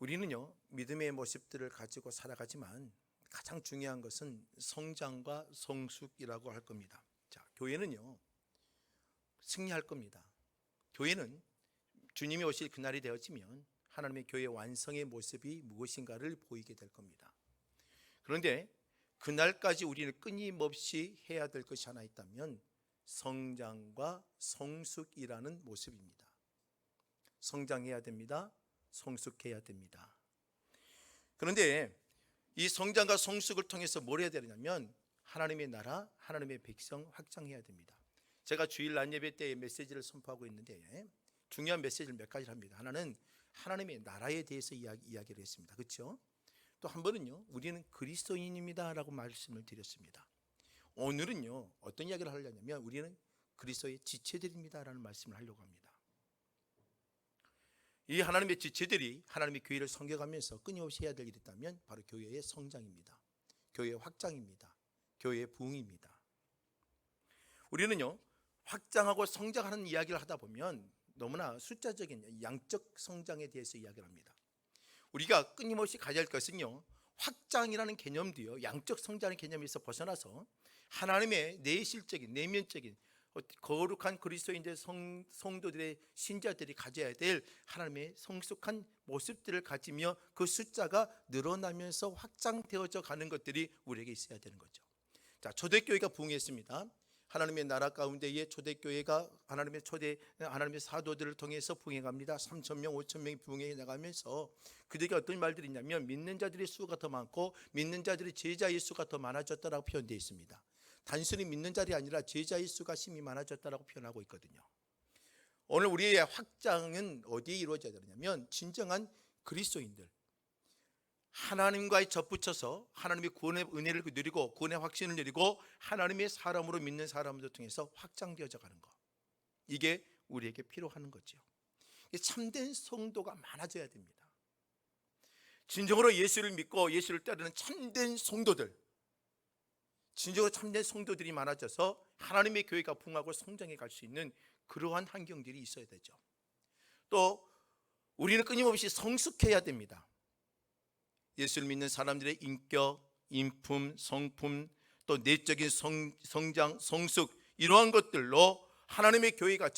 우리는요, 믿음의 모습들을 가지고 살아가지만 가장 중요한 것은 성장과 성숙이라고 할 겁니다. 자, 교회는요, 승리할 겁니다. 교회는 주님이 오실 그날이 되어지면 하나님의 교회 완성의 모습이 무엇인가를 보이게 될 겁니다. 그런데 그날까지 우리는 끊임없이 해야 될 것이 하나 있다면 성장과 성숙이라는 모습입니다. 성장해야 됩니다. 성숙해야 됩니다. 그런데 이 성장과 성숙을 통해서 뭘 해야 되냐면 하나님의 나라, 하나님의 백성 확장해야 됩니다. 제가 주일 낮 예배 때에 메시지를 선포하고 있는데 중요한 메시지를 몇 가지를 합니다. 하나는 하나님의 나라에 대해서 이야기를 했습니다. 그렇죠? 또 한 번은요, 우리는 그리스도인입니다 라고 말씀을 드렸습니다. 오늘은요, 어떤 이야기를 하려냐면 우리는 그리스도의 지체들입니다 라는 말씀을 하려고 합니다. 이 하나님의 지체들이 하나님의 교회를 섬겨가면서 끊임없이 해야 될 일이 있다면 바로 교회의 성장입니다. 교회의 확장입니다. 교회의 부흥입니다. 우리는요, 확장하고 성장하는 이야기를 하다 보면 너무나 숫자적인 양적 성장에 대해서 이야기를 합니다. 우리가 끊임없이 가져야 할 것은요, 확장이라는 개념도요, 양적 성장의 개념에서 벗어나서 하나님의 내실적인 내면적인 거룩한 그리스도인들 성도들의 신자들이 가져야 될 하나님의 성숙한 모습들을 가지며 그 숫자가 늘어나면서 확장되어져 가는 것들이 우리에게 있어야 되는 거죠. 자, 초대교회가 부흥했습니다. 하나님의 나라 가운데에 초대교회가 하나님의 사도들을 통해서 부흥해갑니다. 3,000명, 5,000명이 부흥해 나가면서 그들에게 어떤 말들이 있냐면 믿는 자들의 수가 더 많고 믿는 자들의 제자의 수가 더 많아졌다라고 표현되어 있습니다. 단순히 믿는 자들이 아니라 제자의 수가 심히 많아졌다라고 표현하고 있거든요. 오늘 우리의 확장은 어디에 이루어져야 되냐면 진정한 그리스도인들, 하나님과의 접붙여서 하나님의 구원의 은혜를 누리고 구원의 확신을 누리고 하나님의 사람으로 믿는 사람들 통해서 확장되어져 가는 것, 이게 우리에게 필요한 거죠. 참된 성도가 많아져야 됩니다. 진정으로 예수를 믿고 예수를 따르는 참된 성도들, 진정으로 참된 성도들이 많아져서 하나님의 교회가 부흥하고 성장해 갈 수 있는 그러한 환경들이 있어야 되죠. 또 우리는 끊임없이 성숙해야 됩니다. 예수를 믿는 사람들의 인격, 인품, 성품, 또 내적인 성장, 성숙, 이러한 것들로 하나님의 교회가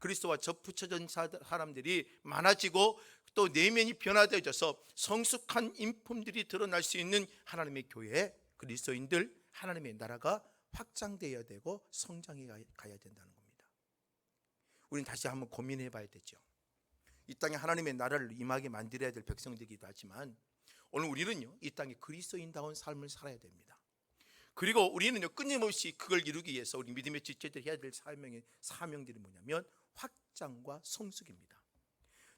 그리스도와 접붙여진 사람들이 많아지고 또 내면이 변화되어져서 성숙한 인품들이 드러날 수 있는 하나님의 교회, 그리스도인들, 하나님의 나라가 확장되어야 되고 성장해 가야 된다는 겁니다. 우리는 다시 한번 고민해 봐야 되죠. 이 땅에 하나님의 나라를 임하게 만들어야 될 백성들이기도 하지만 오늘 우리는요, 이 땅에 그리스도인다운 삶을 살아야 됩니다. 그리고 우리는요, 끊임없이 그걸 이루기 위해서 우리 믿음의 지체들이 해야 될 사명들이 뭐냐면 확장과 성숙입니다.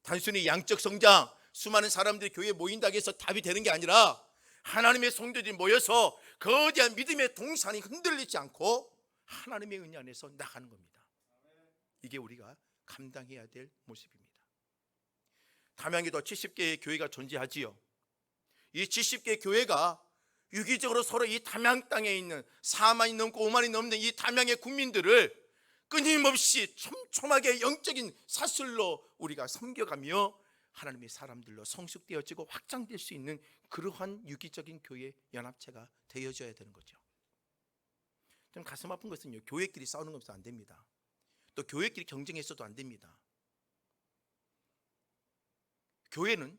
단순히 양적 성장, 수많은 사람들이 교회에 모인다고 해서 답이 되는 게 아니라 하나님의 성도들이 모여서 거대한 믿음의 동산이 흔들리지 않고 하나님의 은혜 안에서 나가는 겁니다. 이게 우리가 감당해야 될 모습입니다. 담양에도 70개의 교회가 존재하지요. 이 70개 교회가 유기적으로 서로 이 담양 땅에 있는 4만이 넘고 5만이 넘는 이 담양의 국민들을 끊임없이 촘촘하게 영적인 사슬로 우리가 섬겨가며 하나님의 사람들로 성숙되어지고 확장될 수 있는 그러한 유기적인 교회 연합체가 되어져야 되는 거죠. 좀 가슴 아픈 것은요, 교회끼리 싸우는 것도 안 됩니다. 또 교회끼리 경쟁해서도 안 됩니다. 교회는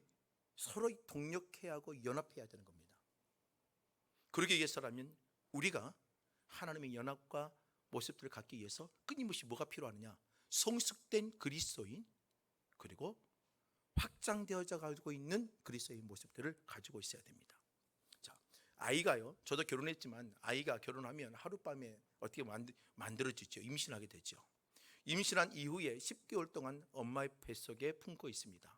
서로 동력해야 하고 연합해야 되는 겁니다. 그러기 위해서라면 우리가 하나님의 연합과 모습들을 갖기 위해서 끊임없이 뭐가 필요하느냐? 성숙된 그리스도인, 그리고 확장되어져 가지고 있는 그리스도의 모습들을 가지고 있어야 됩니다. 자, 아이가요, 저도 결혼했지만 아이가 결혼하면 하룻밤에 어떻게 만들어지죠? 임신하게 되죠. 임신한 이후에 10개월 동안 엄마의 뱃속에 품고 있습니다.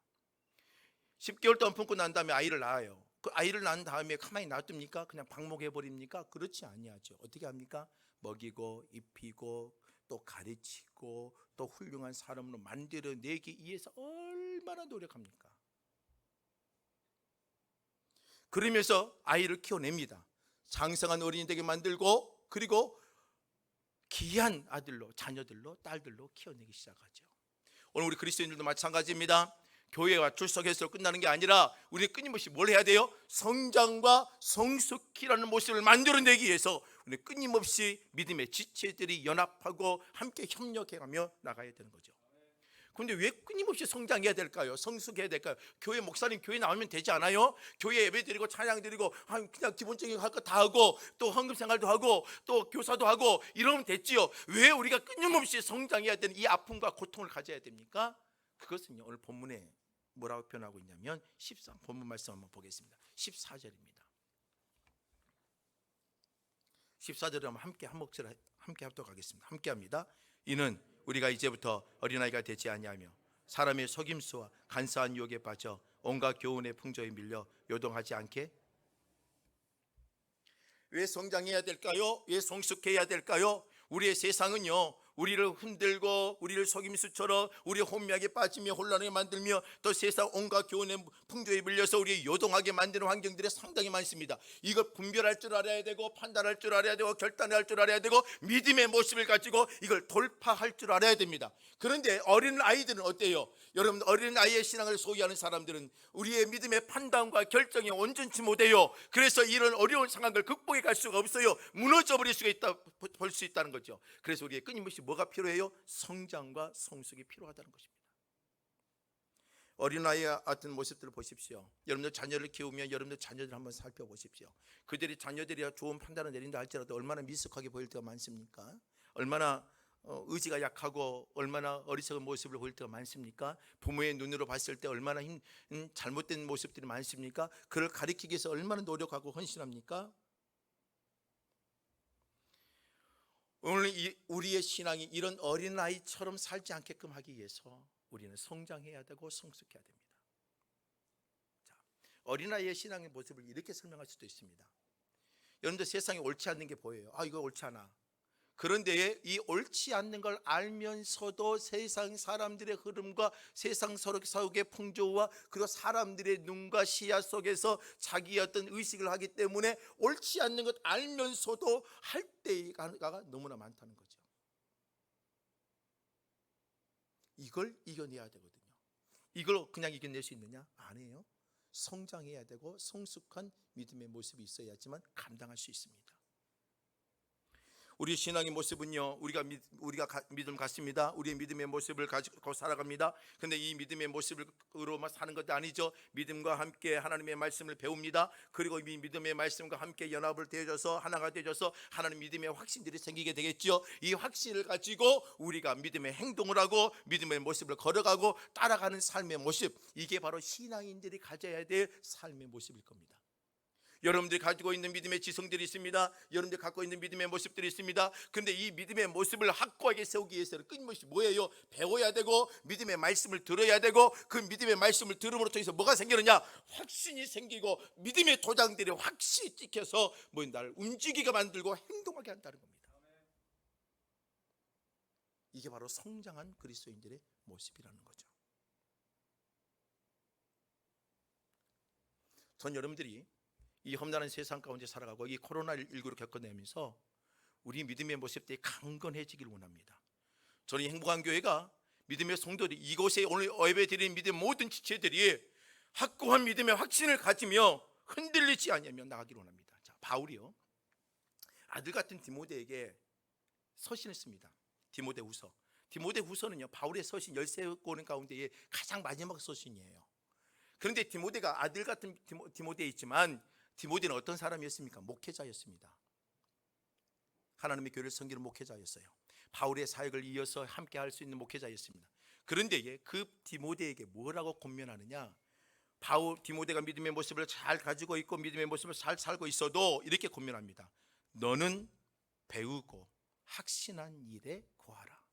10개월 동안 품고 난 다음에 아이를 낳아요. 그 아이를 낳은 다음에 가만히 놔둡니까? 그냥 방목해버립니까? 그렇지 아니하죠. 어떻게 합니까? 먹이고 입히고 또 가르치고 또 훌륭한 사람으로 만들어내기 위해서 얼마나 노력합니까? 그러면서 아이를 키워냅니다. 장성한 어린이 되게 만들고, 그리고 귀한 아들로, 자녀들로, 딸들로 키워내기 시작하죠. 오늘 우리 그리스도인들도 마찬가지입니다. 교회와 출석해서 끝나는 게 아니라 우리는 끊임없이 뭘 해야 돼요? 성장과 성숙히라는 모습을 만들어내기 위해서 우리는 끊임없이 믿음의 지체들이 연합하고 함께 협력해가며 나가야 되는 거죠. 그런데 왜 끊임없이 성장해야 될까요? 성숙해야 될까요? 교회 목사님 교회 나오면 되지 않아요? 교회 예배 드리고 찬양 드리고 그냥 기본적인 거 할 거 다 하고 또 헌금 생활도 하고 또 교사도 하고 이러면 됐지요. 왜 우리가 끊임없이 성장해야 되는 이 아픔과 고통을 가져야 됩니까? 그것은요, 오늘 본문에 뭐라고 표현하고 있냐면 본문 말씀 한번 보겠습니다. 14절입니다. 14절을 한번 함께 한 목소리 함께 하도록 하겠습니다. 함께 합니다. 이는 우리가 이제부터 어린아이가 되지 아니하며 사람의 속임수와 간사한 유혹에 빠져 온갖 교훈의 풍조에 밀려 요동하지 않게. 왜 성장해야 될까요? 왜 성숙해야 될까요? 우리의 세상은요, 우리를 흔들고 우리를 속임수처럼 우리 혼미하게 빠지며 혼란하게 만들며 또 세상 온갖 교훈의 풍조에 밀려서 우리 요동하게 만드는 환경들이 상당히 많습니다. 이걸 분별할 줄 알아야 되고 판단할 줄 알아야 되고 결단할 줄 알아야 되고 믿음의 모습을 가지고 이걸 돌파할 줄 알아야 됩니다. 그런데 어린 아이들은 어때요? 여러분, 어린 아이의 신앙을 소유하는 사람들은 우리의 믿음의 판단과 결정이 온전치 못해요. 그래서 이런 어려운 상황을 극복해 갈 수가 없어요. 무너져 버릴 수가 있다, 볼 수 있다는 거죠. 그래서 우리의 끊임없이 뭐가 필요해요? 성장과 성숙이 필요하다는 것입니다. 어린아이 같은 모습들을 보십시오. 여러분들 자녀를 키우면 여러분들 자녀들 한번 살펴보십시오. 그들이 자녀들이 좋은 판단을 내린다 할지라도 얼마나 미숙하게 보일 때가 많습니까? 얼마나 의지가 약하고 얼마나 어리석은 모습을 보일 때가 많습니까? 부모의 눈으로 봤을 때 얼마나 잘못된 모습들이 많습니까? 그를 가리키기 위해서 얼마나 노력하고 헌신합니까? 오늘 우리의 신앙이 이런 어린아이처럼 살지 않게끔 하기 위해서 우리는 성장해야 되고 성숙해야 됩니다. 자, 어린아이의 신앙의 모습을 이렇게 설명할 수도 있습니다. 여러분들 세상에 옳지 않는 게 보여요. 이거 옳지 않아. 그런데 이 옳지 않는 걸 알면서도 세상 사람들의 흐름과 세상 속의 풍조와 그리고 사람들의 눈과 시야 속에서 자기의 어떤 의식을 하기 때문에 옳지 않는 것 알면서도 할 때가 너무나 많다는 거죠. 이걸 이겨내야 되거든요. 이걸 그냥 이겨낼 수 있느냐? 아니에요. 성장해야 되고 성숙한 믿음의 모습이 있어야지만 감당할 수 있습니다. 우리 신앙의 모습은요, 우리가 믿음 갖습니다. 우리의 믿음의 모습을 가지고 살아갑니다. 그런데 이 믿음의 모습으로만 사는 것도 아니죠. 믿음과 함께 하나님의 말씀을 배웁니다. 그리고 이 믿음의 말씀과 함께 연합을 되어져서 하나가 되어져서 하나님 믿음의 확신들이 생기게 되겠죠. 이 확신을 가지고 우리가 믿음의 행동을 하고 믿음의 모습을 걸어가고 따라가는 삶의 모습, 이게 바로 신앙인들이 가져야 될 삶의 모습일 겁니다. 여러분들이 가지고 있는 믿음의 지성들이 있습니다. 여러분들이 갖고 있는 믿음의 모습들이 있습니다. 그런데 이 믿음의 모습을 확고하게 세우기 위해서는 끊임없이 뭐예요? 배워야 되고 믿음의 말씀을 들어야 되고 그 믿음의 말씀을 들음으로 통해서 뭐가 생기느냐? 확신이 생기고 믿음의 도장들이 확실히 찍혀서 나를 움직이게 만들고 행동하게 한다는 겁니다. 이게 바로 성장한 그리스도인들의 모습이라는 거죠. 전 여러분들이 이 험난한 세상 가운데 살아가고 이 코로나19를 겪어내면서 우리 믿음의 모습들이 강건해지길 원합니다. 저는 행복한 교회가 믿음의 성도들이 이곳에 오늘 예배 드리는 믿음의 모든 지체들이 확고한 믿음의 확신을 가지며 흔들리지 않으며 나가길 원합니다. 자, 바울이요, 아들 같은 디모데에게 서신을 씁니다. 디모데후서는요, 바울의 서신 13권 가운데에 가장 마지막 서신이에요. 그런데 디모데가 아들 같은 디모데이지만 디모데는 어떤 사람이었습니까? 목회자였습니다. 하나님의 교회를 섬기는 목회자였어요. 바울의 사역을 이어서 함께 할 수 있는 목회자였습니다. 그런데 그 디모데에게 뭐라고 권면하느냐? 디모데가 믿음의 모습을 잘 가지고 있고 믿음의 모습을 잘 살고 있어도 이렇게 권면합니다. 너는 배우고 확신한 일에 구하라.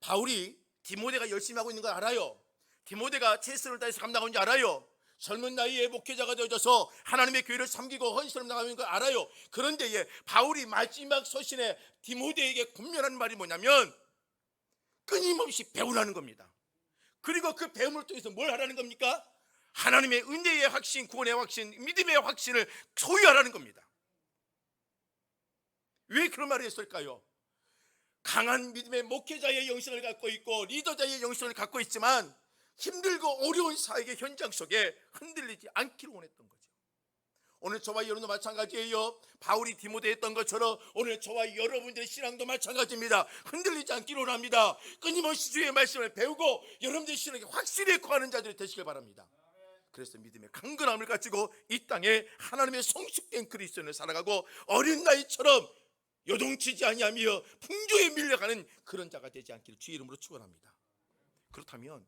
바울이 디모데가 열심히 하고 있는 걸 알아요. 디모데가 최선을 다해서 감당하고 있는 줄 알아요. 젊은 나이에 목회자가 되어져서 하나님의 교회를 섬기고 헌신을 나가는 걸 알아요. 그런데 바울이 마지막 서신에 디모데에게 권면하는 말이 뭐냐면 끊임없이 배우라는 겁니다. 그리고 그 배움을 통해서 뭘 하라는 겁니까? 하나님의 은혜의 확신, 구원의 확신, 믿음의 확신을 소유하라는 겁니다. 왜 그런 말을 했을까요? 강한 믿음의 목회자의 영성을 갖고 있고 리더자의 영성을 갖고 있지만 힘들고 어려운 사역의 현장 속에 흔들리지 않기를 원했던 거죠. 오늘 저와 여러분도 마찬가지예요. 바울이 디모데에 했던 것처럼 오늘 저와 여러분들의 신앙도 마찬가지입니다. 흔들리지 않기를 원합니다. 끊임없이 주의 말씀을 배우고 여러분들의 신앙에 확실히 거하는 자들이 되시길 바랍니다. 그래서 믿음의 강건함을 가지고 이 땅에 하나님의 성숙된 그리스도인을 살아가고 어린 나이처럼 요동치지 아니하며 풍조에 밀려가는 그런 자가 되지 않기를 주의 이름으로 축원합니다. 그렇다면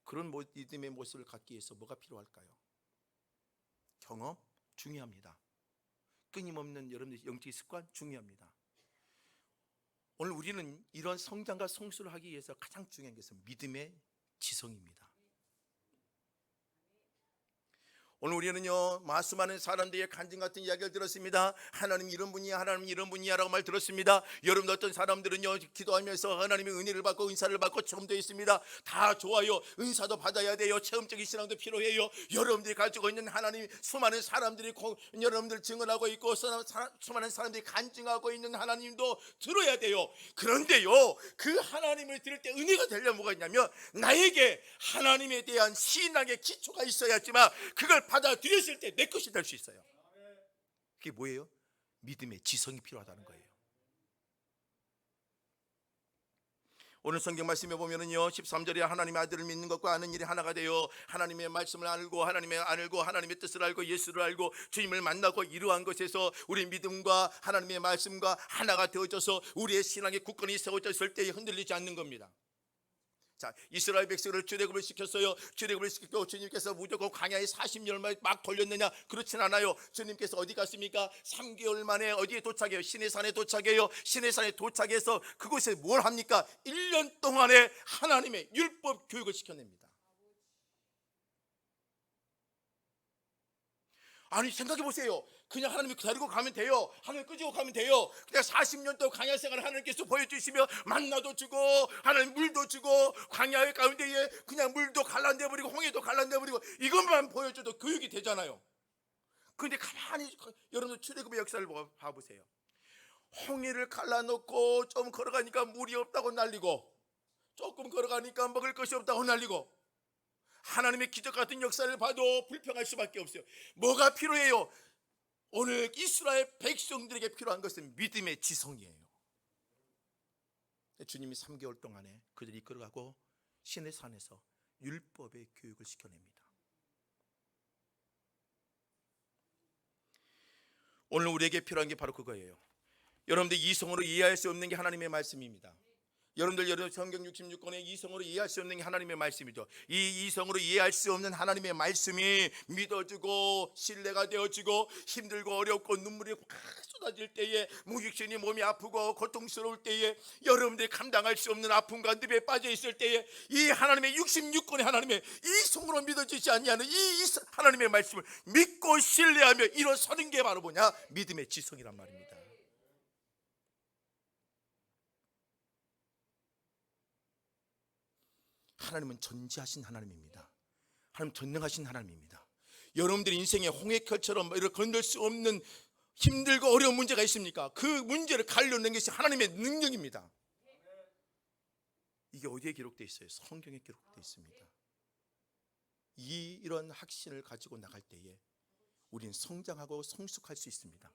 그런 믿음의 모습을 갖기 위해서 뭐가 필요할까요? 경험 중요합니다. 끊임없는 여러분들의 영적인 습관 중요합니다. 오늘 우리는 이런 성장과 성수를 하기 위해서 가장 중요한 것은 믿음의 지성입니다. 오늘 우리는요 수많은 사람들의 간증 같은 이야기를 들었습니다. 하나님 이런 분이야, 하나님 이런 분이야 라고 말 들었습니다. 여러분 어떤 사람들은요 기도하면서 하나님의 은혜를 받고 은사를 받고 체험되어 있습니다. 다 좋아요. 은사도 받아야 돼요. 체험적인 신앙도 필요해요. 여러분들이 가지고 있는 하나님, 수많은 사람들이 여러분들 증언하고 있고 수많은 사람들이 간증하고 있는 하나님도 들어야 돼요. 그런데요 그 하나님을 들을 때 은혜가 되려면 뭐가 있냐면 나에게 하나님에 대한 신앙의 기초가 있어야지만 그걸 받아들였을 때 내 것이 될 수 있어요. 그게 뭐예요? 믿음의 지성이 필요하다는 거예요. 오늘 성경 말씀에 보면은요 13절에 하나님의 아들을 믿는 것과 아는 일이 하나가 되어 하나님의 말씀을 알고 하나님의 뜻을 알고 예수를 알고 주님을 만나고 이러한 것에서 우리 믿음과 하나님의 말씀과 하나가 되어져서 우리의 신앙의 굳건히 세워졌을 때에 흔들리지 않는 겁니다. 자, 이스라엘 백성을 출애굽을 시켰어요. 출애굽을 시켰고 주님께서 무조건 광야에 40년을 막 돌렸느냐? 그렇진 않아요. 주님께서 어디 갔습니까? 3개월 만에 어디에 도착해요? 시내산에 도착해요. 시내산에 도착해서 그곳에 뭘 합니까? 1년 동안에 하나님의 율법 교육을 시켜냅니다. 아니 생각해 보세요. 그냥 하나님이 데리고 가면 돼요. 하나님 끄지고 가면 돼요. 그냥 40년 동안 광야 생활을 하나님께서 보여주시며 만나도 주고 하나님 물도 주고 광야 가운데에 그냥 물도 갈라내버리고 홍해도 갈라내버리고 이것만 보여줘도 교육이 되잖아요. 그런데 가만히 여러분들 출애굽의 역사를 봐보세요. 홍해를 갈라놓고 좀 걸어가니까 물이 없다고 난리고 조금 걸어가니까 먹을 것이 없다고 난리고 하나님의 기적 같은 역사를 봐도 불평할 수밖에 없어요. 뭐가 필요해요? 오늘 이스라엘 백성들에게 필요한 것은 믿음의 지성이에요. 주님이 3개월 동안에 그들이 이끌어가고 시내산에서 율법의 교육을 시켜냅니다. 오늘 우리에게 필요한 게 바로 그거예요. 여러분들 이성으로 이해할 수 없는 게 하나님의 말씀입니다. 여러분들 성경 66권에 이성으로 이해할 수 없는 게 하나님의 말씀이죠. 이 이성으로 이해할 수 없는 하나님의 말씀이 믿어지고 신뢰가 되어지고 힘들고 어렵고 눈물이 쏟아질 때에 무육신이 몸이 아프고 고통스러울 때에 여러분들이 감당할 수 없는 아픔과 늪에 빠져 있을 때에 이 하나님의 66권의 하나님의 이성으로 믿어지지 아니하는 이 하나님의 말씀을 믿고 신뢰하며 일어서는 게 바로 뭐냐? 믿음의 지성이란 말입니다. 하나님은 전지하신 하나님입니다. 하나님 전능하신 하나님입니다. 여러분들의 인생의 홍해철처럼 이렇게 건널 수 없는 힘들고 어려운 문제가 있습니까? 그 문제를 가려낸 것이 하나님의 능력입니다. 이게 어디에 기록되어 있어요? 성경에 기록되어 있습니다. 이런 확신을 가지고 나갈 때에 우리는 성장하고 성숙할 수 있습니다.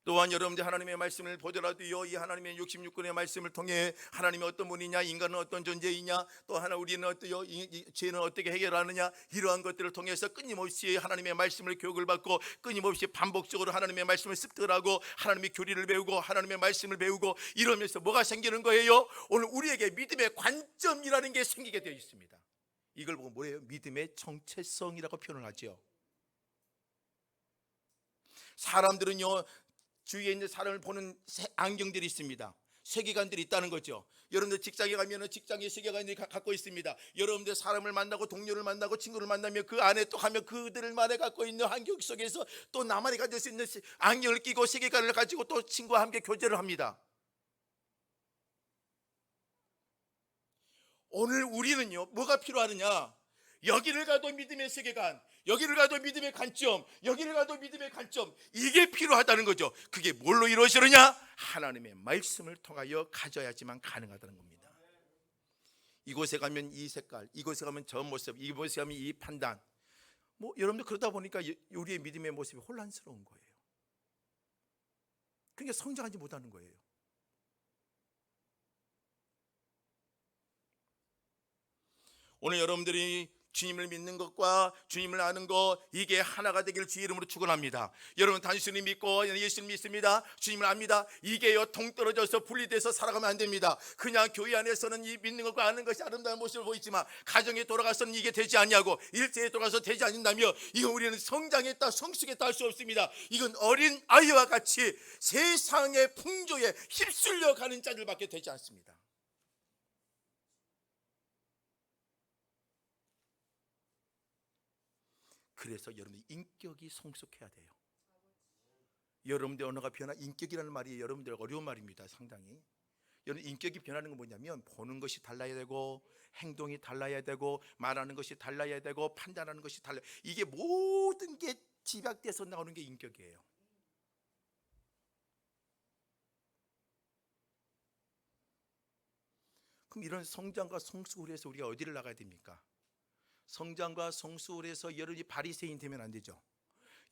또한 여러분들 하나님의 말씀을 보더라도요 이 하나님의 66권의 말씀을 통해 하나님이 어떤 분이냐, 인간은 어떤 존재이냐, 또 하나 우리는 어떠요, 죄는 어떻게 해결하느냐, 이러한 것들을 통해서 끊임없이 하나님의 말씀을 교육을 받고 끊임없이 반복적으로 하나님의 말씀을 습득하고 하나님의 교리를 배우고 하나님의 말씀을 배우고 이러면서 뭐가 생기는 거예요? 오늘 우리에게 믿음의 관점이라는 게 생기게 되어 있습니다. 이걸 보고 뭐예요? 믿음의 정체성이라고 표현을 하죠. 사람들은요 주위에 있는 사람을 보는 안경들이 있습니다. 세계관들이 있다는 거죠. 여러분들 직장에 가면 직장의 세계관들이 갖고 있습니다. 여러분들 사람을 만나고 동료를 만나고 친구를 만나면 그 안에 또 가면 그들만이 갖고 있는 환경 속에서 또 나만이 가질 수 있는 안경을 끼고 세계관을 가지고 또 친구와 함께 교제를 합니다. 오늘 우리는요 뭐가 필요하느냐? 여기를 가도 믿음의 세계관, 여기를 가도 믿음의 관점, 여기를 가도 믿음의 관점, 이게 필요하다는 거죠. 그게 뭘로 이루어지느냐? 하나님의 말씀을 통하여 가져야지만 가능하다는 겁니다. 이곳에 가면 이 색깔, 이곳에 가면 저 모습, 이곳에 가면 이 판단, 여러분들 그러다 보니까 우리의 믿음의 모습이 혼란스러운 거예요. 그러니까 성장하지 못하는 거예요. 오늘 여러분들이 주님을 믿는 것과 주님을 아는 것, 이게 하나가 되기를 주의 이름으로 축원합니다. 여러분 단순히 믿고 예수님 믿습니다, 주님을 압니다, 이게요 동떨어져서 분리돼서 살아가면 안 됩니다. 그냥 교회 안에서는 이 믿는 것과 아는 것이 아름다운 모습을 보이지만 가정에 돌아가서는 이게 되지 않냐고, 일터에 돌아가서 되지 않는다며, 이건 우리는 성장했다 성숙했다 할 수 없습니다. 이건 어린 아이와 같이 세상의 풍조에 휩쓸려 가는 자들밖에 되지 않습니다. 그래서 여러분들 인격이 성숙해야 돼요. 여러분들 언어가 변화, 인격이라는 말이 여러분들 어려운 말입니다. 상당히. 여러분 인격이 변하는 건 뭐냐면 보는 것이 달라야 되고, 행동이 달라야 되고, 말하는 것이 달라야 되고, 판단하는 것이 달라야, 이게 모든 게 집약돼서 나오는 게 인격이에요. 그럼 이런 성장과 성숙을 위해서 우리가 어디를 나가야 됩니까? 성장과 성숙을 해서 여러분이 바리새인 되면 안 되죠.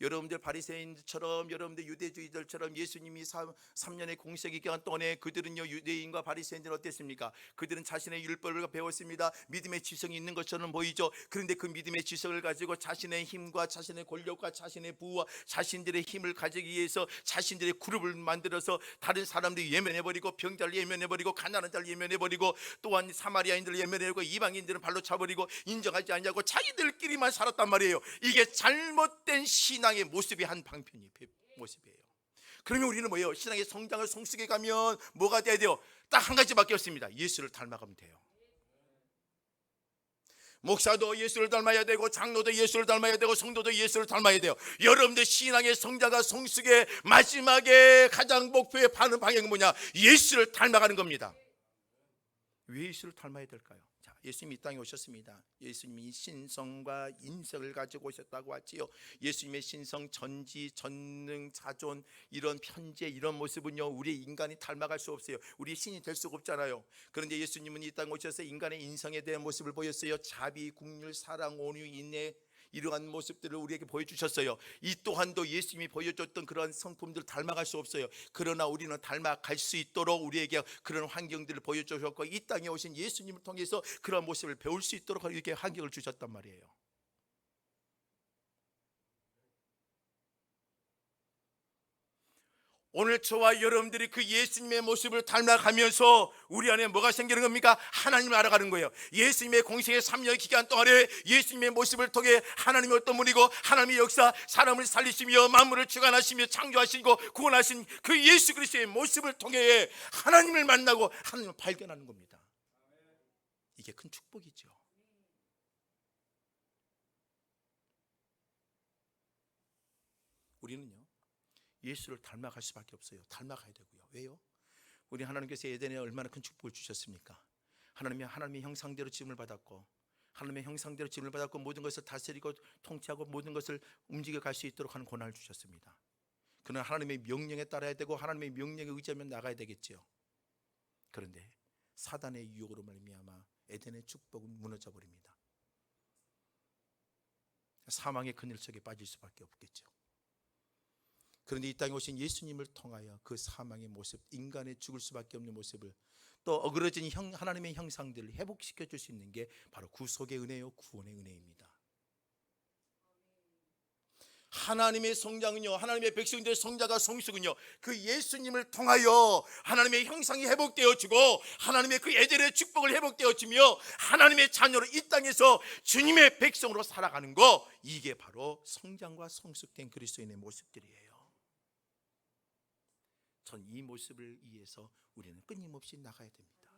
여러분들 바리새인처럼, 여러분들 유대주의들처럼 예수님이 3년의 공생의 기간 동안에 그들은요, 유대인과 바리새인들은 어땠습니까? 그들은 자신의 율법을 배웠습니다. 믿음의 지성이 있는 것처럼 보이죠. 그런데 그 믿음의 지성을 가지고 자신의 힘과 자신의 권력과 자신의 부와 자신들의 힘을 가지기 위해서 자신들의 그룹을 만들어서 다른 사람들이 예면해버리고, 병자를 예면해버리고, 가난한 자를 예면해버리고, 또한 사마리아인들을 예면해버리고, 이방인들은 발로 차버리고, 인정하지 않냐고 자기들끼리만 살았단 말이에요. 이게 잘못된 신앙의 모습이 한 방편이 모습이에요. 그러면 우리는 뭐예요? 신앙의 성장을 성숙해 가면 뭐가 돼야 돼요? 딱 한 가지밖에 없습니다. 예수를 닮아가면 돼요. 목사도 예수를 닮아야 되고, 장로도 예수를 닮아야 되고, 성도도 예수를 닮아야 돼요. 여러분들 신앙의 성장과 성숙의 마지막에 가장 목표의 바른 방향은 뭐냐? 예수를 닮아가는 겁니다. 왜 예수를 닮아야 될까요? 자, 예수님이 이 땅에 오셨습니다. 예수님이 신성과 인성을 가지고 오셨다고 하지요. 예수님의 신성, 전지, 전능, 자존, 이런 편재, 이런 모습은요, 우리 인간이 닮아갈 수 없어요. 우리 신이 될 수가 없잖아요. 그런데 예수님은 이 땅에 오셔서 인간의 인성에 대한 모습을 보였어요. 자비, 긍휼, 사랑, 온유, 인내, 이러한 모습들을 우리에게 보여주셨어요. 이 또한도 예수님이 보여줬던 그런 성품들을 닮아갈 수 없어요. 그러나 우리는 닮아갈 수 있도록 우리에게 그런 환경들을 보여주셨고, 이 땅에 오신 예수님을 통해서 그런 모습을 배울 수 있도록 이렇게 환경을 주셨단 말이에요. 오늘 저와 여러분들이 그 예수님의 모습을 닮아가면서 우리 안에 뭐가 생기는 겁니까? 하나님을 알아가는 거예요. 예수님의 공생의 3년 기간 동안에 예수님의 모습을 통해 하나님이 어떤 분이고, 하나님의 역사, 사람을 살리시며 만물을 주관하시며 창조하시고 구원하신 그 예수 그리스도의 모습을 통해 하나님을 만나고 하나님을 발견하는 겁니다. 이게 큰 축복이죠. 우리는요, 예수를 닮아갈 수밖에 없어요. 닮아가야 되고요. 왜요? 우리 하나님께서 에덴에 얼마나 큰 축복을 주셨습니까? 하나님의 형상대로 지음을 받았고, 하나님의 형상대로 지음을 받았고, 모든 것을 다스리고 통치하고 모든 것을 움직여 갈 수 있도록 하는 권한을 주셨습니다. 그러나 하나님의 명령에 따라야 되고, 하나님의 명령에 의지하면 나가야 되겠죠. 그런데 사단의 유혹으로 말미암아 에덴의 축복은 무너져 버립니다. 사망의 그늘 속에 빠질 수밖에 없겠죠. 그런데 이 땅에 오신 예수님을 통하여 그 사망의 모습, 인간의 죽을 수밖에 없는 모습을, 또 어그러진 하나님의 형상들을 회복시켜 줄 수 있는 게 바로 구속의 은혜요, 구원의 은혜입니다. 하나님의 성장은요, 하나님의 백성들의 성자가 성숙은요, 그 예수님을 통하여 하나님의 형상이 회복되어지고, 하나님의 그 에덴의 축복을 회복되어지며 하나님의 자녀로 이 땅에서 주님의 백성으로 살아가는 거, 이게 바로 성장과 성숙된 그리스도인의 모습들이에요. 전 이 모습을 위해서 우리는 끊임없이 나가야 됩니다.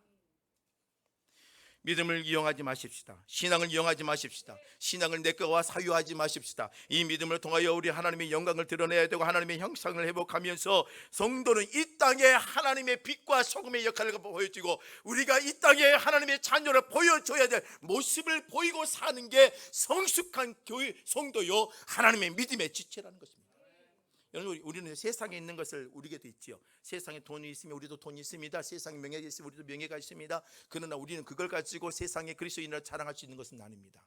믿음을 이용하지 마십시다. 신앙을 이용하지 마십시다. 신앙을 내 거와 사유하지 마십시다. 이 믿음을 통하여 우리 하나님의 영광을 드러내야 되고 하나님의 형상을 회복하면서 성도는 이 땅에 하나님의 빛과 소금의 역할을 보여주고 우리가 이 땅에 하나님의 자녀를 보여줘야 될 모습을 보이고 사는 게 성숙한 교회 성도요 하나님의 믿음의 지체라는 것입니다. 여러분, 우리는 세상에 있는 것을 우리에게도 있지요. 세상에 돈이 있으면 우리도 돈이 있습니다. 세상에 명예가 있으면 우리도 명예가 있습니다. 그러나 우리는 그걸 가지고 세상에 그리스도인을 자랑할 수 있는 것은 아닙니다.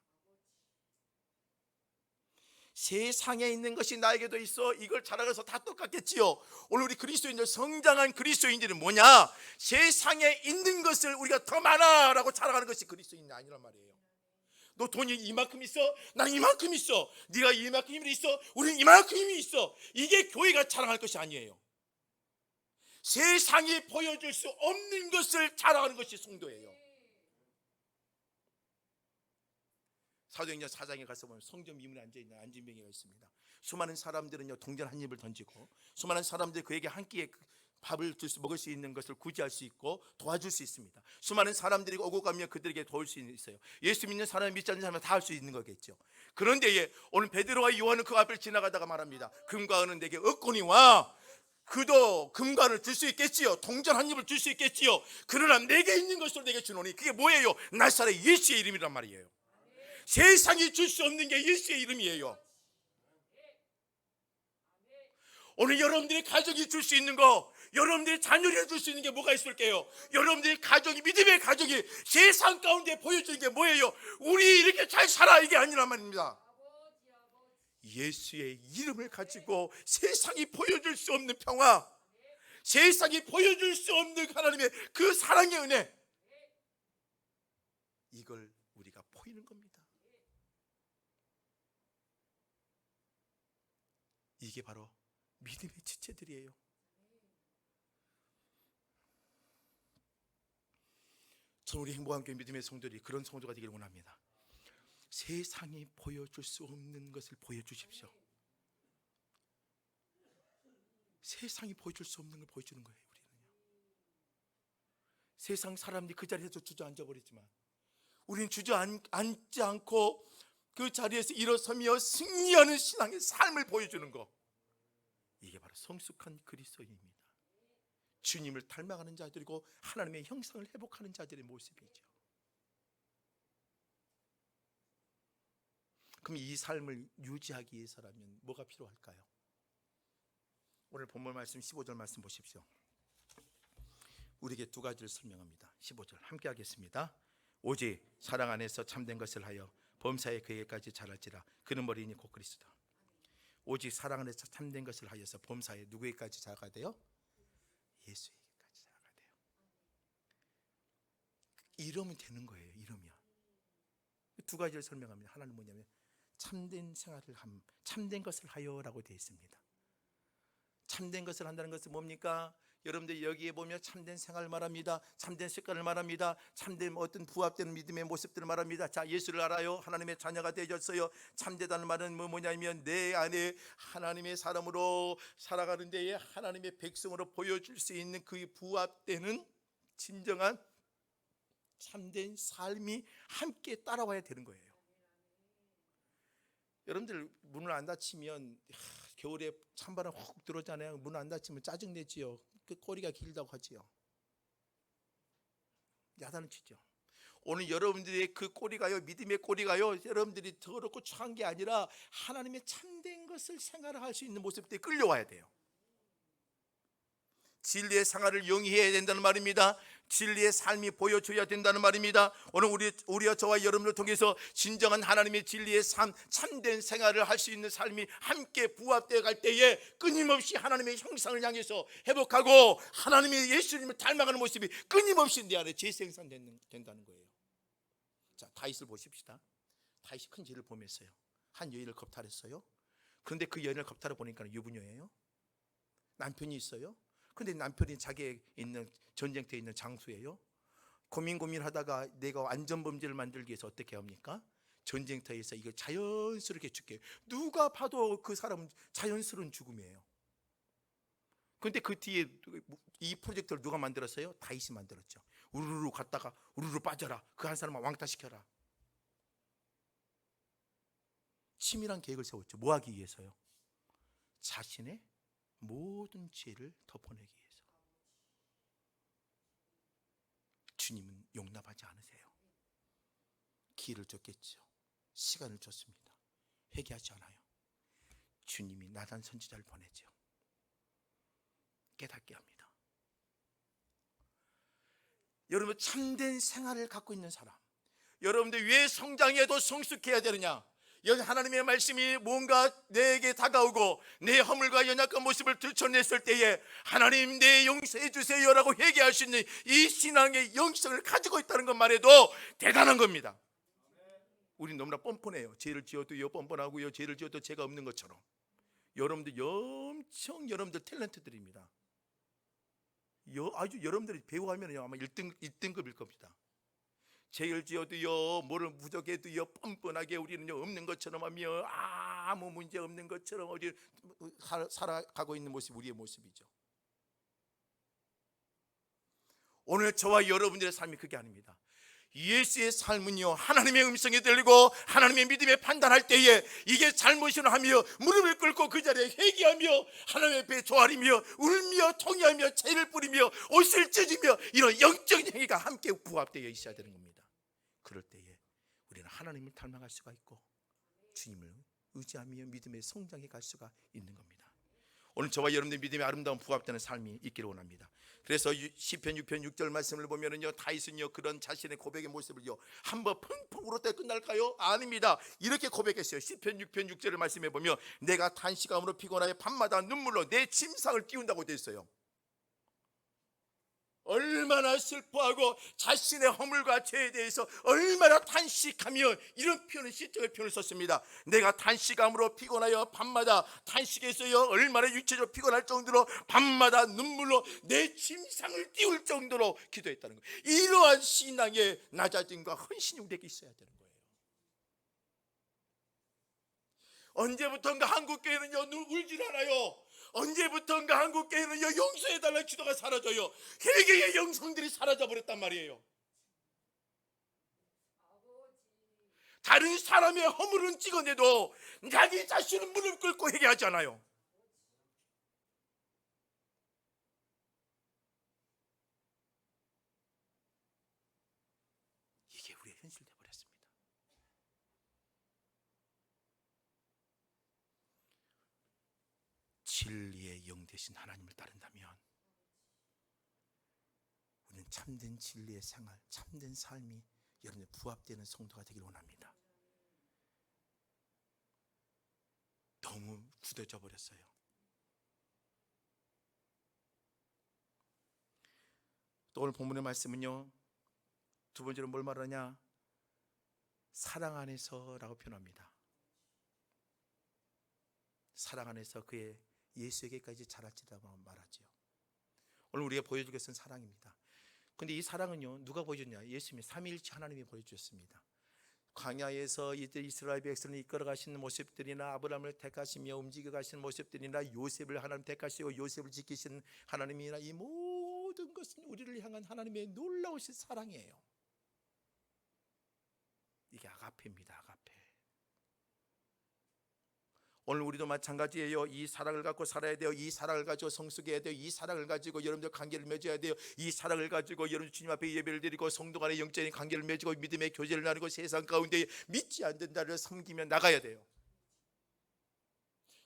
세상에 있는 것이 나에게도 있어. 이걸 자랑해서 다 똑같겠지요. 오늘 우리 그리스도인들, 성장한 그리스도인들은 뭐냐? 세상에 있는 것을 우리가 더 많아라고 자랑하는 것이 그리스도인이 아니란 말이에요. 너 돈이 이만큼 있어? 나는 이만큼 있어. 네가 이만큼 힘이 있어? 우리는 이만큼 힘이 있어. 이게 교회가 자랑할 것이 아니에요. 세상이 보여줄 수 없는 것을 자랑하는 것이 성도예요. 사도행전 4장에 가서 보면 성전 미문에 앉아있는 안진뱅이가 있습니다. 수많은 사람들은요 동전 한 입을 던지고, 수많은 사람들이 그에게 한 끼에 밥을 먹을 수 있는 것을 구제할 수 있고 도와줄 수 있습니다. 수많은 사람들이 오고 가면 그들에게 도울 수 있어요. 예수 믿는 사람, 믿지 않는 사람은 다 할 수 있는 거겠죠. 그런데 오늘 베드로와 요한은 그 앞을 지나가다가 말합니다. 금과 은은 내게 없거니와, 그도 금과 은을 줄 수 있겠지요. 동전 한 입을 줄 수 있겠지요. 그러나 내게 있는 것으로 내게 주노니, 그게 뭐예요? 나사렛 예수의 이름이란 말이에요. 세상이 줄 수 없는 게 예수의 이름이에요. 오늘 여러분들이 가족이 줄 수 있는 거, 여러분들이 자녀를 줄 수 있는 게 뭐가 있을게요? 여러분들이 가족이, 믿음의 가족이 세상 가운데 보여주는 게 뭐예요? 우리 이렇게 잘 살아, 이게 아니란 말입니다. 예수의 이름을 가지고 세상이 보여줄 수 없는 평화, 세상이 보여줄 수 없는 하나님의 그 사랑의 은혜, 이걸 우리가 보이는 겁니다. 이게 바로 믿음의 지체들이에요. 저는 우리 행복한 교회 믿음의 성도들이 그런 성도가 되기를 원합니다. 세상이 보여줄 수 없는 것을 보여주십시오. 세상이 보여줄 수 없는 걸 보여주는 거예요. 우리는요. 세상 사람들이 그 자리에서 주저앉아 버리지만 우리는 주저앉지 않고 그 자리에서 일어서며 승리하는 신앙의 삶을 보여주는 것, 이게 바로 성숙한 그리스도인입니다. 주님을 닮아가는 자들이고 하나님의 형상을 회복하는 자들의 모습이죠. 그럼 이 삶을 유지하기 위해서라면 뭐가 필요할까요? 오늘 본문 말씀 15절 말씀 보십시오. 우리에게 두 가지를 설명합니다. 15절 함께 하겠습니다. 오직 사랑 안에서 참된 것을 하여 범사에 그에게까지 자랄지라. 그는 머리니 곧 그리스도다. 오직 사랑 안에서 참된 것을 하여서 범사에 누구에게까지 자라가야 돼요? 예수에게까지 자라가야 돼요. 이러면 되는 거예요. 이러면. 두 가지를 설명합니다. 하나는 뭐냐면 참된 생활을 함, 참된 것을 하여라고 되어 있습니다. 참된 것을 한다는 것은 뭡니까? 여러분들 여기에 보면 참된 생활을 말합니다. 참된 습관을 말합니다. 참된 어떤 부합되는 믿음의 모습들을 말합니다. 자, 예수를 알아요. 하나님의 자녀가 되어졌어요. 참되다는 말은 뭐냐면 내 안에 하나님의 사람으로 살아가는 데에 하나님의 백성으로 보여줄 수 있는 그 부합되는 진정한 참된 삶이 함께 따라와야 되는 거예요. 여러분들 문을 안 닫히면 겨울에 찬바람 훅 들어오잖아요. 문 안 닫히면 짜증내지요. 그 꼬리가 길다고 하지요. 야단을 치죠. 오늘 여러분들의 그 꼬리가요, 믿음의 꼬리가요, 여러분들이 더럽고 추한 게 아니라 하나님의 참된 것을 생활할 수 있는 모습들에 끌려와야 돼요. 진리의 생활을 영위해야 된다는 말입니다. 진리의 삶이 보여줘야 된다는 말입니다. 오늘 우리와 저와 여러분을 통해서 진정한 하나님의 진리의 삶, 참된 생활을 할 수 있는 삶이 함께 부합되어 갈 때에 끊임없이 하나님의 형상을 향해서 회복하고 하나님의 예수님을 닮아가는 모습이 끊임없이 내 안에 재생산된다는 거예요. 자, 다윗을 보십시다. 다윗이 큰 죄를 범했어요. 한 여인을 겁탈했어요. 그런데 그 여인을 겁탈해 보니까 유부녀예요. 남편이 있어요. 근데 남편이 자기에 있는 전쟁터에 있는 장수예요. 고민하다가 내가 안전범죄를 만들기 위해서 어떻게 합니까? 전쟁터에서 이거 자연스럽게 죽게, 누가 봐도 그 사람은 자연스러운 죽음이에요. 그런데 그 뒤에 이 프로젝트를 누가 만들었어요? 다윗이 만들었죠. 우르르 갔다가 우르르 빠져라. 그 한 사람만 왕따시켜라. 치밀한 계획을 세웠죠. 뭐 하기 위해서요? 자신의 모든 죄를 덮어내기 위해서. 주님은 용납하지 않으세요. 길을 줬겠죠. 시간을 줬습니다. 회개하지 않아요. 주님이 나단 선지자를 보내죠. 깨닫게 합니다. 여러분, 참된 생활을 갖고 있는 사람, 여러분들 왜 성장해도 성숙해야 되느냐? 여기 하나님의 말씀이 뭔가 내게 다가오고 내 허물과 연약한 모습을 들춰냈을 때에 하나님 내 용서해 주세요라고 회개할 수 있는 이 신앙의 영성을 가지고 있다는 것만 해도 대단한 겁니다. 우린 너무나 뻔뻔해요. 죄를 지어도요 뻔뻔하고요, 죄를 지어도 죄가 없는 것처럼. 여러분들 엄청 여러분들 탤런트들입니다. 아주 여러분들이 배우하면 아마 1등급일 겁니다. 죄를 지어도요, 뭐를 부족해도요 뻔뻔하게 우리는요 없는 것처럼 하며 아무 문제 없는 것처럼 어디 살아가고 있는 모습이 우리의 모습이죠. 오늘 저와 여러분들의 삶이 그게 아닙니다. 예수의 삶은요, 하나님의 음성이 들리고 하나님의 믿음에 판단할 때에 이게 잘못이라 하며 무릎을 꿇고 그 자리에 회개하며 하나님 앞에 조아리며 울며 통회하며 죄를 뿌리며 옷을 찢으며 이런 영적인 행위가 함께 부합되어 있어야 되는 겁니다. 그럴 때에 우리는 하나님을 닮아갈 수가 있고 주님을 의지하며 믿음의 성장해 갈 수가 있는 겁니다. 오늘 저와 여러분들 믿음의 아름다운 부합되는 삶이 있기를 원합니다. 그래서 시편 6편 6절 말씀을 보면은요, 다윗은요 그런 자신의 고백의 모습을요 한번 펑펑 울었다 끝날까요? 아닙니다. 이렇게 고백했어요. 시편 6편 6절을 말씀해 보면 내가 단시간으로 피곤하여 밤마다 눈물로 내 침상을 띄운다고 되어 있어요. 얼마나 슬퍼하고 자신의 허물과 죄에 대해서 얼마나 탄식하며 이런 표현을, 시적의 표현을 썼습니다. 내가 탄식함으로 피곤하여 밤마다 탄식해서요 얼마나 육체적으로 피곤할 정도로 밤마다 눈물로 내 침상을 띄울 정도로 기도했다는 거예요. 이러한 신앙의 낮아짐과 헌신이 우리에게 있어야 되는 거예요. 언제부턴가 한국교회는요 울질 않아요. 언제부턴가 한국교회는요 용서해달라는 기도가 사라져요. 회개의 영성들이 사라져버렸단 말이에요. 다른 사람의 허물은 찍어내도 자기 자신은 무릎 꿇고 회개하지 않아요. 이게 우리의 현실이 되어버렸습니다. 진리의 영 되신 하나님을 따른다면 우리는 참된 진리의 생활, 참된 삶이 여러분의 부합되는 성도가 되기를 원합니다. 너무 굳어져 버렸어요. 또 오늘 본문의 말씀은요, 두 번째로 뭘 말하냐? 사랑 안에서라고 표현합니다. 사랑 안에서 그의 예수에게까지 자랐지라고 말하지요. 오늘 우리가 보여줄 것은 사랑입니다. 근데 이 사랑은요 누가 보여줬냐? 예수님이 삼위일체 하나님이 보여주셨습니다. 광야에서 이스라엘 백성을 이끌어 가시는 모습들이나 아브라함을 택하시며 움직여 가시는 모습들이나 요셉을 하나님 택하시고 요셉을 지키시는 하나님이나 이 모든 것은 우리를 향한 하나님의 놀라우신 사랑이에요. 이게 아가페입니다. 아가페. 오늘 우리도 마찬가지예요. 이 사랑을 갖고 살아야 돼요. 이 사랑을 가지고 성숙해야 돼요. 이 사랑을 가지고 여러분들 관계를 맺어야 돼요. 이 사랑을 가지고 여러분 주님 앞에 예배를 드리고 성도 간의 영적인 관계를 맺고 믿음의 교제를 나누고 세상 가운데 믿지 않는 자를 섬기며 나가야 돼요.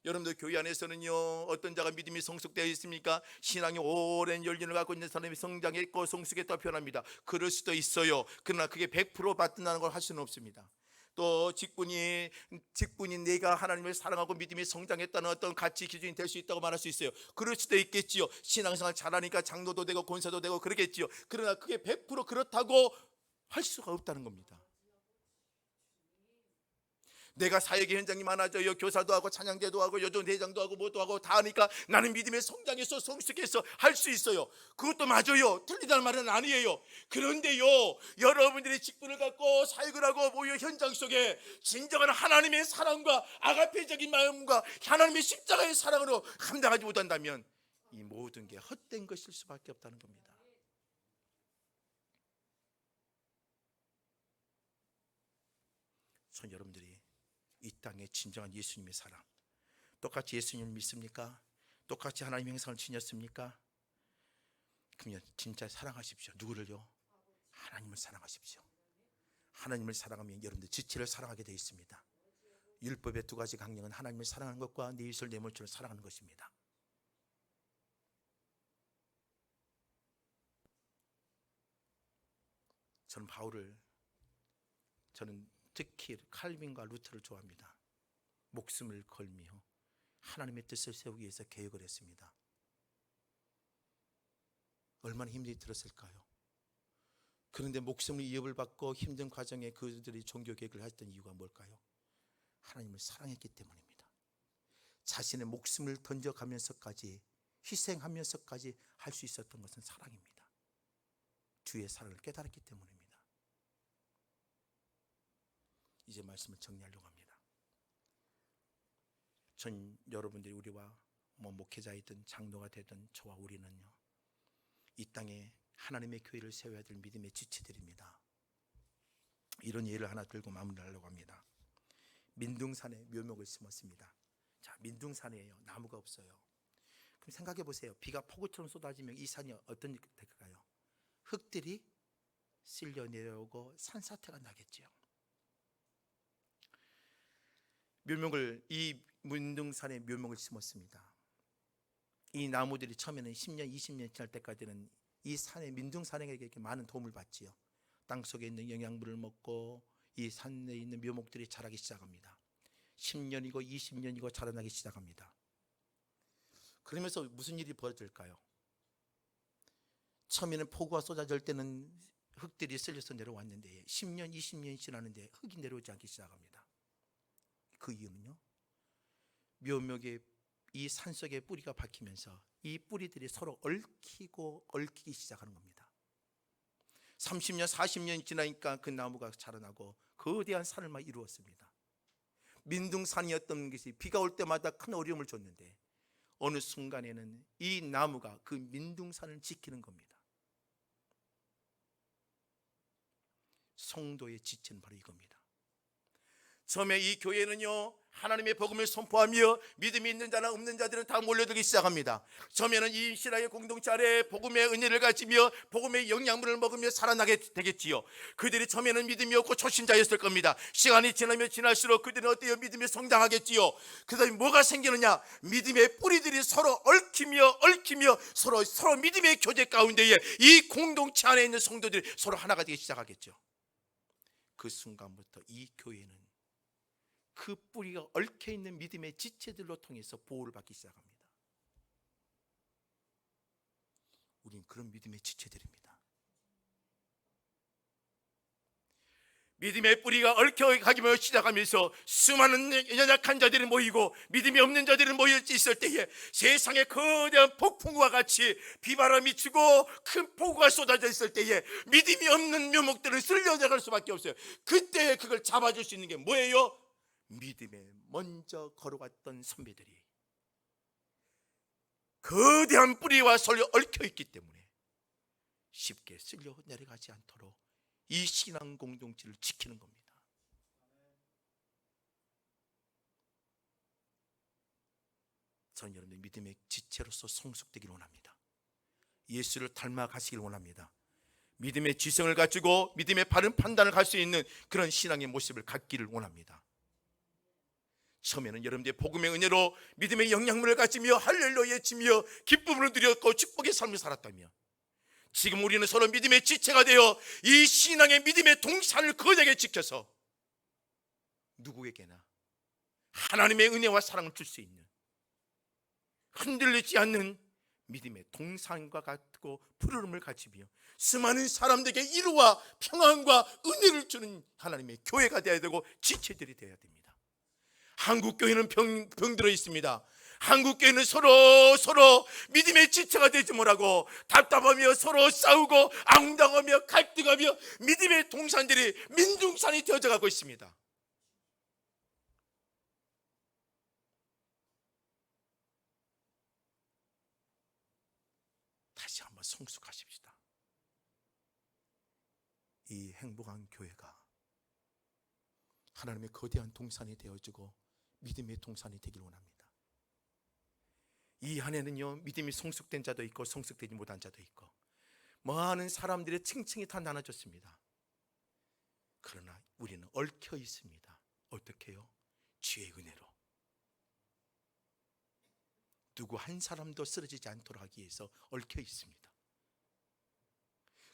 여러분들 교회 안에서는요 어떤 자가 믿음이 성숙되어 있습니까? 신앙이 오랜 연륜을 갖고 있는 사람이 성장했고 성숙했다고 표현합니다. 그럴 수도 있어요. 그러나 그게 100% 맞는다는 걸 할 수는 없습니다. 또 직분이 내가 하나님을 사랑하고 믿음이 성장했다는 어떤 가치 기준이 될 수 있다고 말할 수 있어요. 그럴 수도 있겠지요. 신앙생활 잘하니까 장로도 되고 권사도 되고 그러겠지요. 그러나 그게 100% 그렇다고 할 수가 없다는 겁니다. 내가 사역의 현장이 많아져요. 교사도 하고 찬양대도 하고 여종대장도 하고 뭐도 하고 다 하니까 나는 믿음의 성장해서 성숙해서 할 수 있어요. 그것도 맞아요. 틀리다는 말은 아니에요. 그런데요 여러분들이 직분을 갖고 사역을 하고 모여 현장 속에 진정한 하나님의 사랑과 아가페적인 마음과 하나님의 십자가의 사랑으로 감당하지 못한다면 이 모든 게 헛된 것일 수밖에 없다는 겁니다. 전 여러분들이 이 땅의 진정한 예수님의 사랑, 똑같이 예수님을 믿습니까? 똑같이 하나님의 형상을 지녔습니까? 그러면 진짜 사랑하십시오. 누구를요? 하나님을 사랑하십시오. 하나님을 사랑하면 여러분들 지체를 사랑하게 되어 있습니다. 율법의 두 가지 강령은 하나님을 사랑하는 것과 네 이웃을 내 몸처럼 사랑하는 것입니다. 저는 특히 칼빈과 루터를 좋아합니다. 목숨을 걸며 하나님의 뜻을 세우기 위해서 개혁을 했습니다. 얼마나 힘들이 들었을까요? 그런데 목숨을 위협을 받고 힘든 과정에 그들이 종교 개혁을 했던 이유가 뭘까요? 하나님을 사랑했기 때문입니다. 자신의 목숨을 던져가면서까지, 희생하면서까지 할 수 있었던 것은 사랑입니다. 주의 사랑을 깨달았기 때문입니다. 이제 말씀을 정리하려고 합니다. 전 여러분들이 우리와 목회자이든 장로가 되든 저와 우리는요, 이 땅에 하나님의 교회를 세워야 될 믿음의 지체들입니다. 이런 예를 하나 들고 마무리하려고 합니다. 민둥산에 묘목을 심었습니다. 자, 민둥산이에요. 나무가 없어요. 그럼 생각해 보세요. 비가 폭우처럼 쏟아지면 이 산이 어떤 일이 될까요? 흙들이 쓸려 내려오고 산사태가 나겠죠. 이 민둥산에 묘목을 심었습니다. 이 나무들이 처음에는 10년, 20년 지날 때까지는 이 산에, 민둥산에게 많은 도움을 받지요. 땅속에 있는 영양분을 먹고 이 산에 있는 묘목들이 자라기 시작합니다. 10년이고 20년이고 자라나기 시작합니다. 그러면서 무슨 일이 벌어질까요? 처음에는 폭우가 쏟아질 때는 흙들이 쓸려서 내려왔는데 10년, 20년이 지나는데 흙이 내려오지 않기 시작합니다. 그 이유는요, 묘목의 이 산속에 뿌리가 박히면서 이 뿌리들이 서로 얽히기 시작하는 겁니다. 30년, 40년이 지나니까 그 나무가 자라나고 거대한 산을 막 이루었습니다. 민둥산이었던 것이 비가 올 때마다 큰 어려움을 줬는데 어느 순간에는 이 나무가 그 민둥산을 지키는 겁니다. 성도의 지체는 바로 이겁니다. 처음에 이 교회는요, 하나님의 복음을 선포하며 믿음이 있는 자나 없는 자들은 다 몰려들기 시작합니다. 처음에는 이 신앙의 공동체 아래 복음의 은혜를 가지며 복음의 영양분을 먹으며 살아나게 되겠지요. 그들이 처음에는 믿음이 없고 초신자였을 겁니다. 시간이 지나면 지날수록 그들은 어때요? 믿음이 성장하겠지요. 그 다음에 뭐가 생기느냐? 믿음의 뿌리들이 서로 얽히며 서로 믿음의 교제 가운데에 이 공동체 안에 있는 성도들이 서로 하나가 되기 시작하겠죠. 그 순간부터 이 교회는 그 뿌리가 얽혀있는 믿음의 지체들로 통해서 보호를 받기 시작합니다. 우린 그런 믿음의 지체들입니다. 믿음의 뿌리가 얽혀가기 시작하면서 수많은 연약한 자들이 모이고 믿음이 없는 자들이 모여 있을 때에 세상에 거대한 폭풍과 같이 비바람이 치고 큰 폭우가 쏟아져 있을 때에 믿음이 없는 묘목들을 쓸려나갈 수밖에 없어요. 그때 그걸 잡아줄 수 있는 게 뭐예요? 믿음에 먼저 걸어갔던 선배들이 거대한 뿌리와 서로 얽혀있기 때문에 쉽게 쓸려 내려가지 않도록 이 신앙 공동체를 지키는 겁니다. 저는 여러분의 믿음의 지체로서 성숙되기를 원합니다. 예수를 닮아가시길 원합니다. 믿음의 지성을 가지고 믿음의 바른 판단을 할 수 있는 그런 신앙의 모습을 갖기를 원합니다. 처음에는 여러분들의 복음의 은혜로 믿음의 영양분을 가지며 할렐루야 외치며 기쁨을 누렸고 축복의 삶을 살았다며, 지금 우리는 서로 믿음의 지체가 되어 이 신앙의 믿음의 동산을 거대하게 지켜서 누구에게나 하나님의 은혜와 사랑을 줄 수 있는, 흔들리지 않는 믿음의 동산과 같고 푸르름을 가지며 수많은 사람들에게 이루와 평안과 은혜를 주는 하나님의 교회가 되어야 되고 지체들이 되어야 됩니다. 한국 교회는 병들어 있습니다. 한국 교회는 서로 믿음의 지체가 되지 못하고 답답하며 서로 싸우고 앙당하며 갈등하며 믿음의 동산들이 민둥산이 되어져 가고 있습니다. 다시 한번 성숙하십시다. 이 행복한 교회가 하나님의 거대한 동산이 되어주고 믿음의 동산이 되길 원합니다. 이 안에는요, 믿음이 성숙된 자도 있고 성숙되지 못한 자도 있고 많은 사람들의 층층이 다 나눠졌습니다. 그러나 우리는 얽혀 있습니다. 어떻게 해요? 주의 은혜로. 누구 한 사람도 쓰러지지 않도록 하기 위해서 얽혀 있습니다.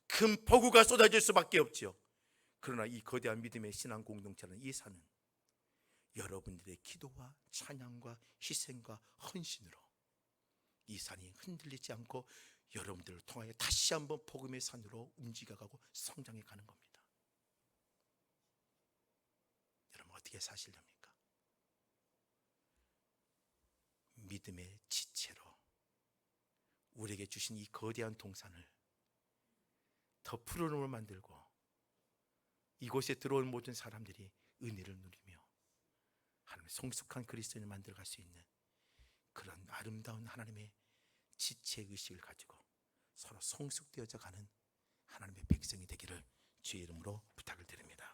큰 폭우가 쏟아질 수밖에 없죠. 그러나 이 거대한 믿음의 신앙 공동체는, 이 산은 여러분들의 기도와 찬양과 희생과 헌신으로 이 산이 흔들리지 않고 여러분들을 통하여 다시 한번 복음의 산으로 움직여가고 성장해 가는 겁니다. 여러분 어떻게 사시렵니까? 믿음의 지체로 우리에게 주신 이 거대한 동산을 더 푸른 우물 만들고 이곳에 들어온 모든 사람들이 은혜를 누리며 하나님의 성숙한 그리스도인을 만들어갈 수 있는 그런 아름다운 하나님의 지체의식을 가지고 서로 성숙되어져 가는 하나님의 백성이 되기를 주의 이름으로 부탁을 드립니다.